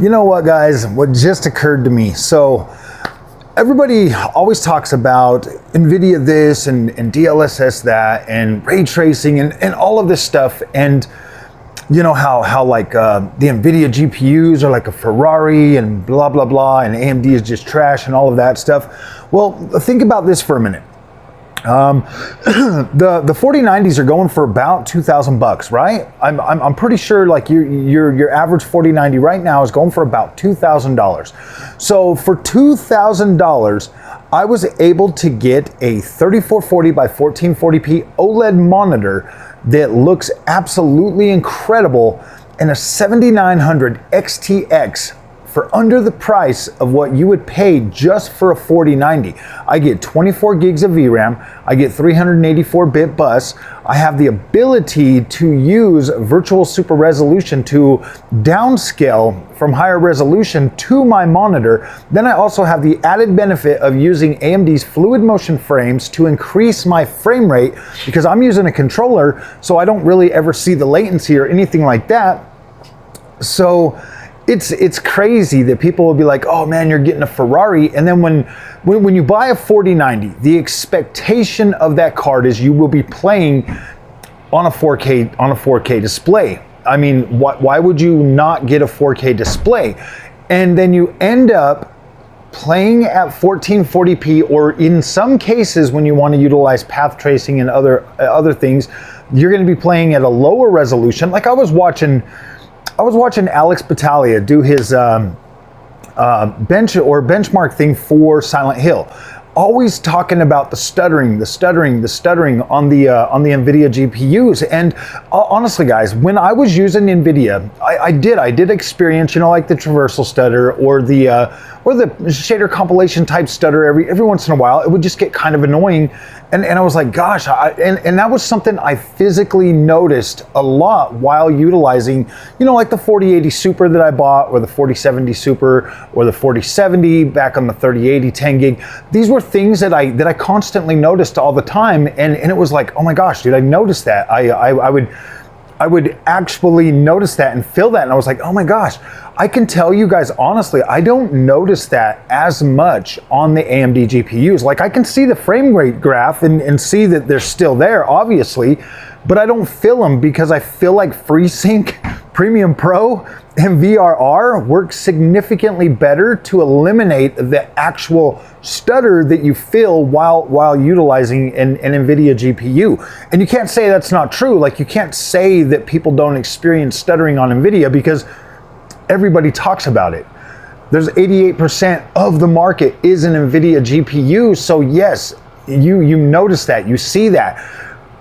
You know what, guys? What just occurred to me. So everybody always talks about Nvidia this and DLSS that and ray tracing and all of this stuff. And you know how like the Nvidia GPUs are like a Ferrari and blah, blah, blah, and AMD is just trash and all of that stuff. Well, think about this for a minute. The 4090s are going for about $2,000, right? I'm pretty sure like your average 4090 right now is going for about $2,000. So for $2,000, I was able to get a 3440 by 1440p OLED monitor that looks absolutely incredible and a 7900 XTX for under the price of what you would pay just for a 4090. I get 24 gigs of VRAM, I get 384-bit bus, I have the ability to use virtual super resolution to downscale from higher resolution to my monitor. Then I also have the added benefit of using AMD's fluid motion frames to increase my frame rate because I'm using a controller, so I don't really ever see the latency or anything like that. So it's crazy that people will be like, oh man, you're getting a Ferrari. And then when you buy a 4090, the expectation of that card is you will be playing on a 4K display. I mean, why would you not get a 4K display? And then you end up playing at 1440p, or in some cases when you want to utilize path tracing and other things, you're going to be playing at a lower resolution. Like I was watching Alex Battaglia do his benchmark thing for Silent Hill, always talking about the stuttering on the Nvidia GPUs. And honestly, guys, when I was using Nvidia, I did experience, you know, like the traversal stutter or the shader compilation type stutter every once in a while. It would just get kind of annoying. And I was like, gosh, and that was something I physically noticed a lot while utilizing, you know, like the 4080 Super that I bought, or the 4070 Super, or the 4070 back on the 3080 10 gig. These were things that I constantly noticed all the time, and it was like, oh my gosh, dude, I noticed that. I would actually notice that and feel that, and I was like, oh my gosh. I can tell you guys honestly, I don't notice that as much on the AMD GPUs. Like I can see the frame rate graph and see that they're still there, obviously, but I don't feel them because I feel like FreeSync, Premium Pro, and VRR work significantly better to eliminate the actual stutter that you feel while utilizing an Nvidia GPU. And you can't say that's not true. Like you can't say that people don't experience stuttering on Nvidia because everybody talks about it. There's 88% of the market is an Nvidia GPU. So yes, you notice that, you see that.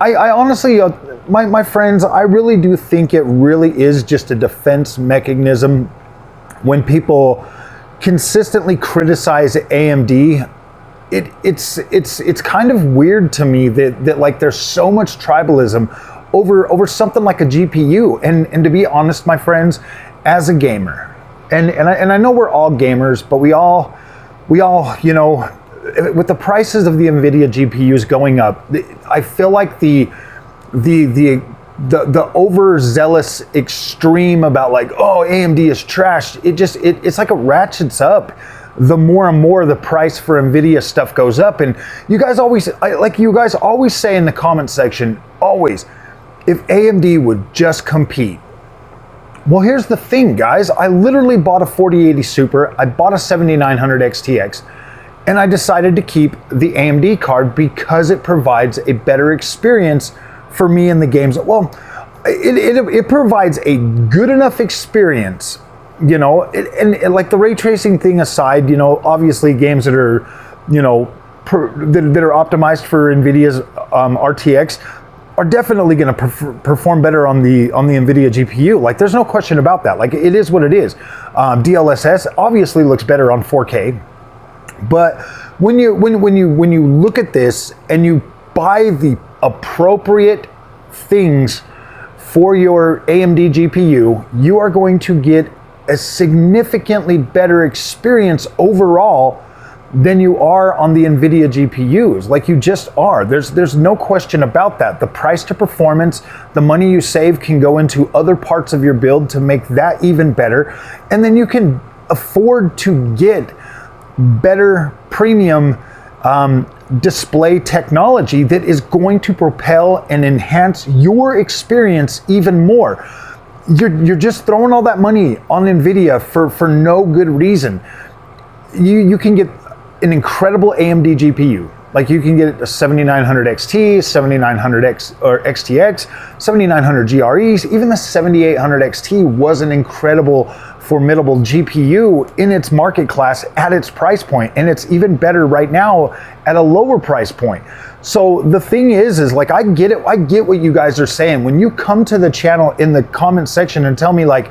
I honestly, my friends, I really do think it really is just a defense mechanism when people consistently criticize AMD. It's kind of weird to me that like there's so much tribalism over something like a GPU. And to be honest, my friends, as a gamer, and I know we're all gamers, but we all, you know, with the prices of the Nvidia GPUs going up, I feel like the overzealous extreme about like, oh, AMD is trash. It's like it ratchets up the more and more the price for Nvidia stuff goes up. And you guys always say in the comment section, always, if AMD would just compete. Well, here's the thing, guys. I literally bought a 4080 Super, I bought a 7900 XTX, and I decided to keep the AMD card because it provides a better experience for me in the games. Well, it provides a good enough experience, you know, and like the ray tracing thing aside, you know, obviously games that are, you know, that are optimized for Nvidia's RTX are definitely going to perform better on the Nvidia GPU. Like there's no question about that. Like it is what it is. DLSS obviously looks better on 4K, but when you look at this and you buy the appropriate things for your AMD GPU, you are going to get a significantly better experience overall than you are on the Nvidia GPUs. Like, you just are. There's no question about that. The price to performance, the money you save can go into other parts of your build to make that even better. And then you can afford to get better premium display technology that is going to propel and enhance your experience even more. You're just throwing all that money on Nvidia for no good reason. You can get an incredible AMD GPU. Like, you can get a 7900 XT, 7900X or XTX, 7900 GREs, even the 7800 XT was an incredible, formidable GPU in its market class at its price point, and it's even better right now at a lower price point. So the thing is like, I get it, I get what you guys are saying. When you come to the channel in the comment section and tell me like,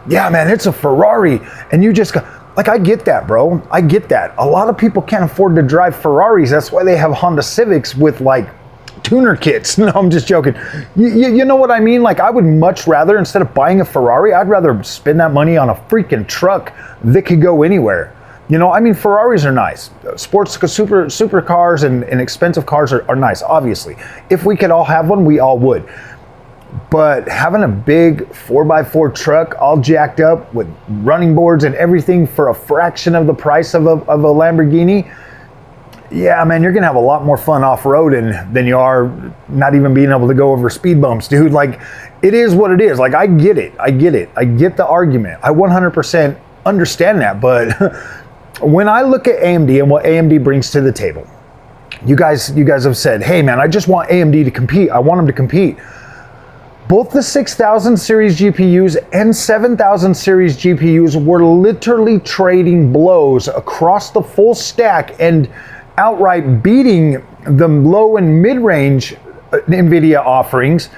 yeah man, it's a Ferrari, and you just go, like, I get that, bro. I get that. A lot of people can't afford to drive Ferraris. That's why they have Honda Civics with like tuner kits. No, I'm just joking. You know what I mean? Like, I would much rather, instead of buying a Ferrari, I'd rather spend that money on a freaking truck that could go anywhere. You know, I mean, Ferraris are nice. Sports super cars and expensive cars are nice, obviously. If we could all have one, we all would. But having a big 4x4 truck all jacked up with running boards and everything for a fraction of the price of a Lamborghini, yeah, man, you're gonna have a lot more fun off-roading than you are not even being able to go over speed bumps, dude. Like, it is what it is. Like, I get it. I get the argument. I 100% understand that. But when I look at AMD and what AMD brings to the table, you guys have said, hey man, I just want AMD to compete. I want them to compete. Both the 6000 series GPUs and 7000 series GPUs were literally trading blows across the full stack and outright beating the low and mid-range Nvidia offerings,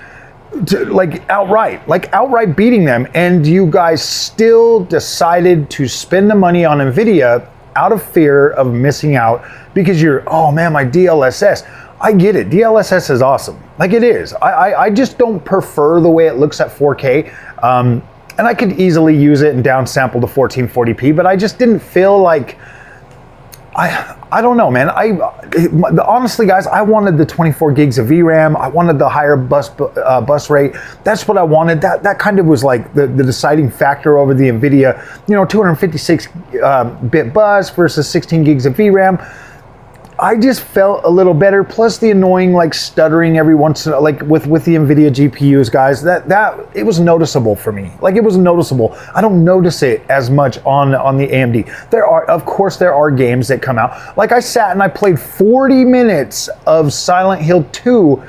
outright beating them. And you guys still decided to spend the money on Nvidia out of fear of missing out because you're, oh man, my DLSS. I get it. DLSS is awesome. Like, it is. I just don't prefer the way it looks at 4K. And I could easily use it and downsample to 1440p, but I just didn't feel like, I don't know, man. Honestly, guys, I wanted the 24 gigs of VRAM. I wanted the higher bus rate. That's what I wanted. That kind of was like the deciding factor over the Nvidia, 256 bit bus versus 16 gigs of VRAM. I just felt a little better, plus the annoying like stuttering every once in a, like with the Nvidia GPUs, guys. That it was noticeable for me. Like, it was noticeable. I don't notice it as much on the AMD. Of course there are games that come out. Like, I sat and I played 40 minutes of Silent Hill 2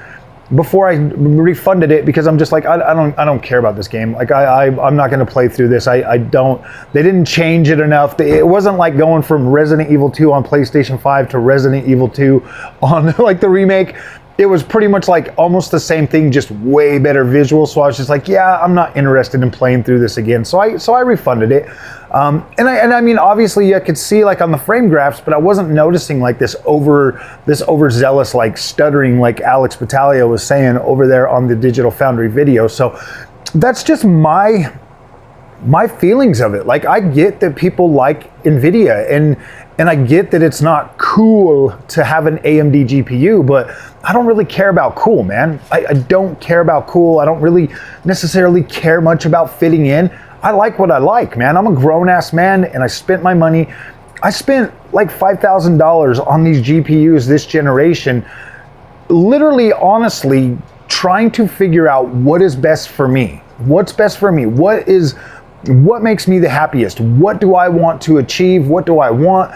before I refunded it, because I'm just like, I don't care about this game. Like, I'm not gonna play through this. I don't, they didn't change it enough. It wasn't like going from Resident Evil 2 on PlayStation 5 to Resident Evil 2 on like the remake. It was pretty much like almost the same thing, just way better visuals. So I was just like, yeah, I'm not interested in playing through this again. So I refunded it. And I mean, obviously I could see like on the frame graphs, but I wasn't noticing like this overzealous like stuttering like Alex Battaglia was saying over there on the Digital Foundry video. So that's just my feelings of it. Like, I get that people like Nvidia and I get that it's not cool to have an AMD GPU, but I don't really care about cool, man. I don't care about cool. I don't really necessarily care much about fitting in. I like what I like, man. I'm a grown-ass man, and I spent my money. I spent like $5,000 on these GPUs this generation, literally, honestly, trying to figure out what is best for me. What's best for me? What makes me the happiest? What do I want to achieve? What do I want?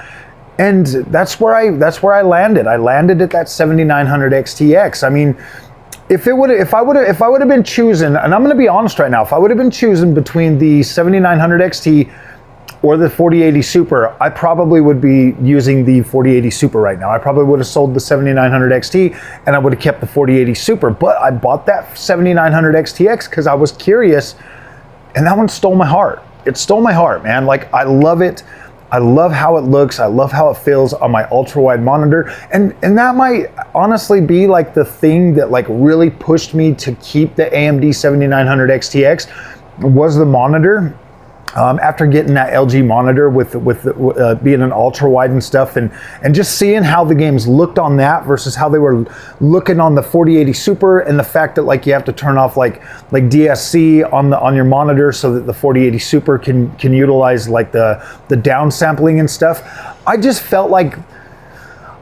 And that's where I landed. I landed at that 7900 XTX. I mean, if I would have been choosing, and I'm going to be honest right now, if I would have been choosing between the 7900 XT or the 4080 Super, I probably would be using the 4080 Super right now. I probably would have sold the 7900 XT and I would have kept the 4080 Super. But I bought that 7900 XTX because I was curious, and that one stole my heart. It stole my heart, man. Like, I love it. I love how it looks. I love how it feels on my ultra wide monitor. And that might honestly be like the thing that like really pushed me to keep the AMD 7900 XTX was the monitor. after getting that LG monitor with being an ultra wide and stuff, and just seeing how the games looked on that versus how they were looking on the 4080 Super, and the fact that like you have to turn off like DSC on your monitor so that the 4080 Super can utilize like the downsampling and stuff. I just felt like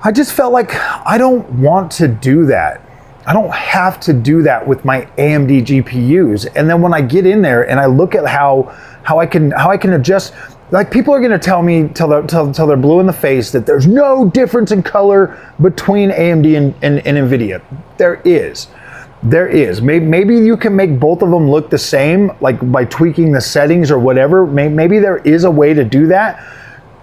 I don't want to do that. I don't have to do that with my AMD GPUs. And then when I get in there and I look at how I can adjust, like people are gonna tell me till they're blue in the face that there's no difference in color between AMD and Nvidia. There is. Maybe you can make both of them look the same, like by tweaking the settings or whatever. Maybe there is a way to do that.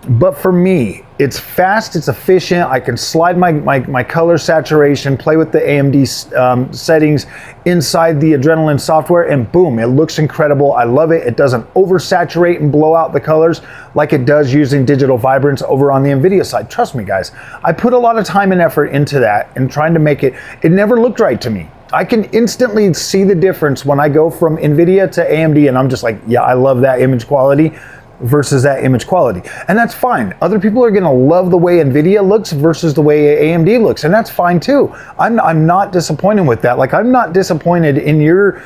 But for me, it's fast, it's efficient. I can slide my color saturation, play with the AMD settings inside the Adrenaline software, and boom, it looks incredible. I love it. It doesn't oversaturate and blow out the colors like it does using digital vibrance over on the Nvidia side. Trust me, guys, I put a lot of time and effort into that and trying to make it. It never looked right to me. I can instantly see the difference when I go from Nvidia to AMD, and I'm just like, yeah, I love that image quality versus that image quality. And that's fine. Other people are gonna love the way Nvidia looks versus the way AMD looks, and that's fine too. I'm not disappointed with that. Like, I'm not disappointed in your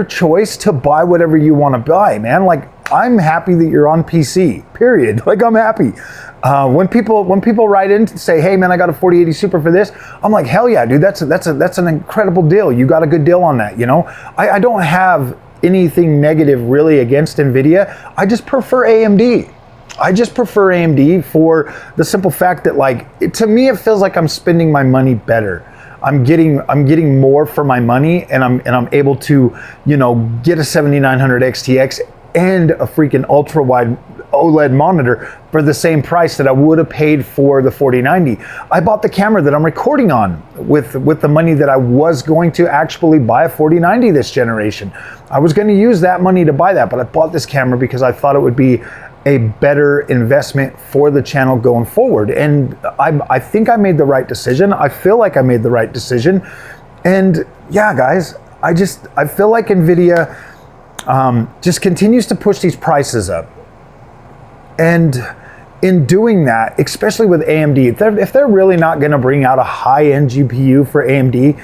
choice to buy whatever you wanna buy, man. Like, I'm happy that you're on PC, period. Like, I'm happy. When people write in to say, hey man, I got a 4080 Super for this, I'm like, hell yeah, dude, that's an incredible deal. You got a good deal on that, you know? I don't have anything negative really against Nvidia. I just prefer AMD. I just prefer AMD for the simple fact that, like, to me, it feels like I'm spending my money better. I'm getting more for my money, and I'm able to, you know, get a 7900 XTX and a freaking ultra wide OLED monitor for the same price that I would have paid for the 4090. I bought the camera that I'm recording on with the money that I was going to actually buy a 4090 this generation. I was going to use that money to buy that, but I bought this camera because I thought it would be a better investment for the channel going forward. And I think I made the right decision. I feel like I made the right decision. And yeah, guys, I feel like Nvidia just continues to push these prices up. And in doing that, especially with AMD, if they're really not going to bring out a high-end GPU for AMD,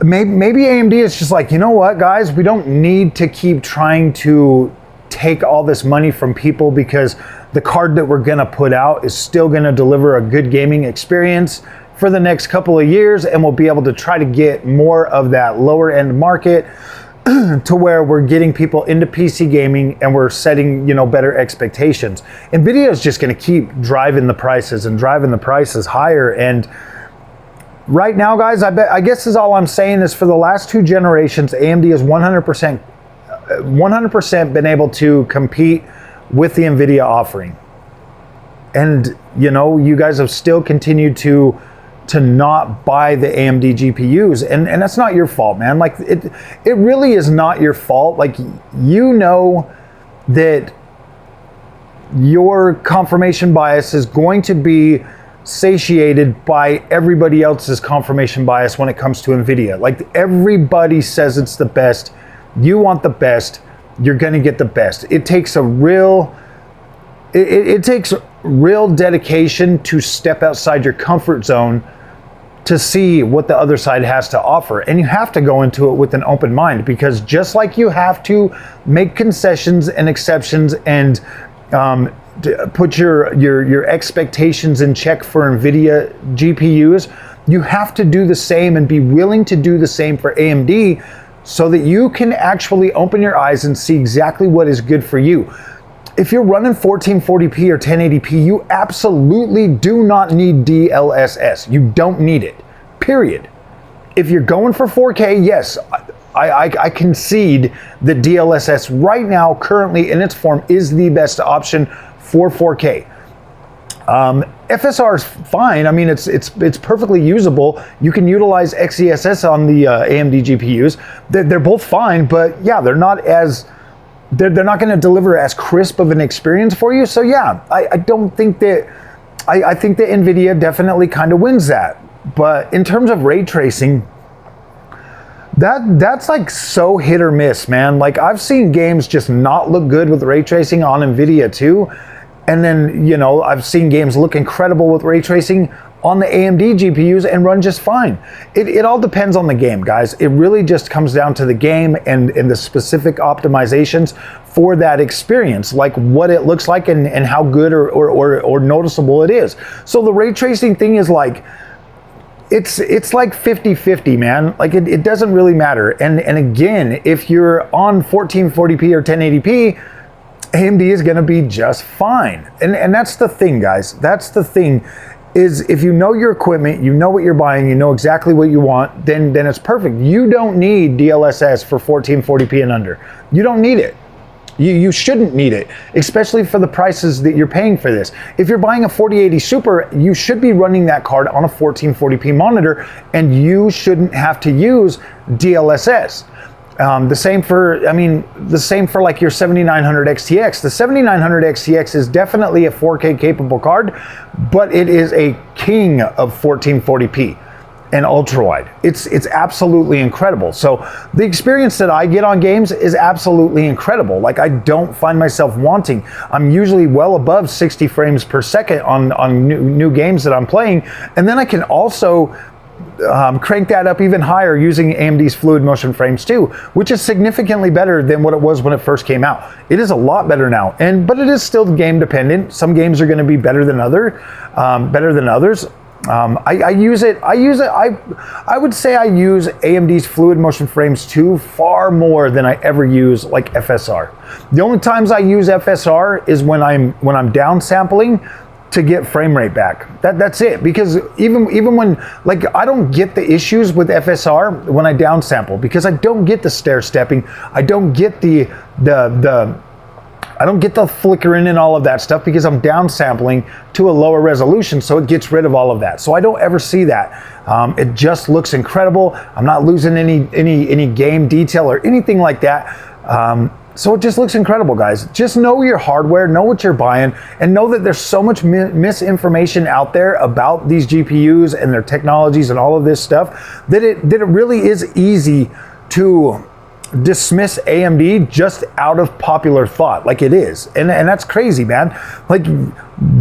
maybe AMD is just like, you know what, guys, we don't need to keep trying to take all this money from people, because the card that we're going to put out is still going to deliver a good gaming experience for the next couple of years, and we'll be able to try to get more of that lower-end market to where we're getting people into PC gaming, and we're setting, you know, better expectations. Nvidia is just going to keep driving the prices higher. And right now, guys, I guess is all I'm saying is for the last two generations, AMD has 100% been able to compete with the Nvidia offering. And, you know, you guys have still continued to not buy the AMD GPUs, and that's not your fault, man. Like, it really is not your fault. Like, you know that your confirmation bias is going to be satiated by everybody else's confirmation bias when it comes to Nvidia. Like, everybody says it's the best. You want the best, you're gonna get the best. It takes a real dedication to step outside your comfort zone to see what the other side has to offer. And you have to go into it with an open mind, because just like you have to make concessions and exceptions and put your expectations in check for Nvidia GPUs, you have to do the same and be willing to do the same for AMD, so that you can actually open your eyes and see exactly what is good for you. If you're running 1440p or 1080p, you absolutely do not need DLSS. You don't need it, period. If you're going for 4K, yes, I concede that DLSS right now, currently in its form, is the best option for 4K. FSR is fine. I mean, it's perfectly usable. You can utilize XeSS on the AMD GPUs. They're both fine, but yeah, they're not going to deliver as crisp of an experience for you. So yeah, I don't think that. I think that Nvidia definitely kind of wins that. But in terms of ray tracing, That's like so hit or miss, man. Like I've seen games just not look good with ray tracing on Nvidia too. And then, you know, I've seen games look incredible with ray tracing on the AMD GPUs and run just fine. It all depends on the game, guys. It really just comes down to the game and the specific optimizations for that experience, like what it looks like and how good or noticeable it is. So the ray tracing thing is like, it's like 50-50, man. Like it doesn't really matter. And again, if you're on 1440p or 1080p, AMD is gonna be just fine. And that's the thing, guys. That's the thing, is if you know your equipment, you know what you're buying, you know exactly what you want, then it's perfect. You don't need DLSS for 1440p and under. You don't need it. You shouldn't need it, especially for the prices that you're paying for this. If you're buying a 4080 Super, you should be running that card on a 1440p monitor, and you shouldn't have to use DLSS. The same for like your 7900 XTX. The 7900 XTX is definitely a 4K capable card, but it is a king of 1440p and ultra wide. It's absolutely incredible. So the experience that I get on games is absolutely incredible. Like I don't find myself wanting. I'm usually well above 60 frames per second on new games that I'm playing, and then I can also crank that up even higher using AMD's Fluid Motion Frames 2, which is significantly better than what it was when it first came out. It is a lot better now, but it is still game dependent. Some games are going to be better than others. I would say I use AMD's Fluid Motion Frames 2 far more than I ever use like FSR. The only times I use FSR is when I'm down sampling to get frame rate back. That's it. Because even when, like, I don't get the issues with FSR when I downsample, because I don't get the stair stepping, I don't get the I don't get the flickering and all of that stuff, because I'm downsampling to a lower resolution, so it gets rid of all of that. So I don't ever see that. It just looks incredible. I'm not losing any game detail or anything like that. So it just looks incredible, guys. Just know your hardware, know what you're buying, and know that there's so much misinformation out there about these GPUs and their technologies and all of this stuff that it really is easy to dismiss AMD just out of popular thought, like it is. And that's crazy, man. Like,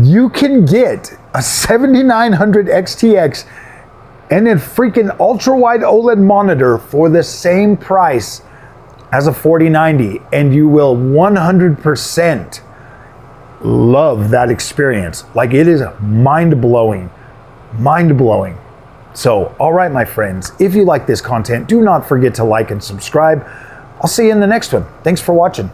you can get a 7900 XTX and a freaking ultra-wide OLED monitor for the same price as a 4090, and you will 100% love that experience. Like, it is mind-blowing. So, all right, my friends, if you like this content, do not forget to like and subscribe. I'll see you in the next one. Thanks for watching.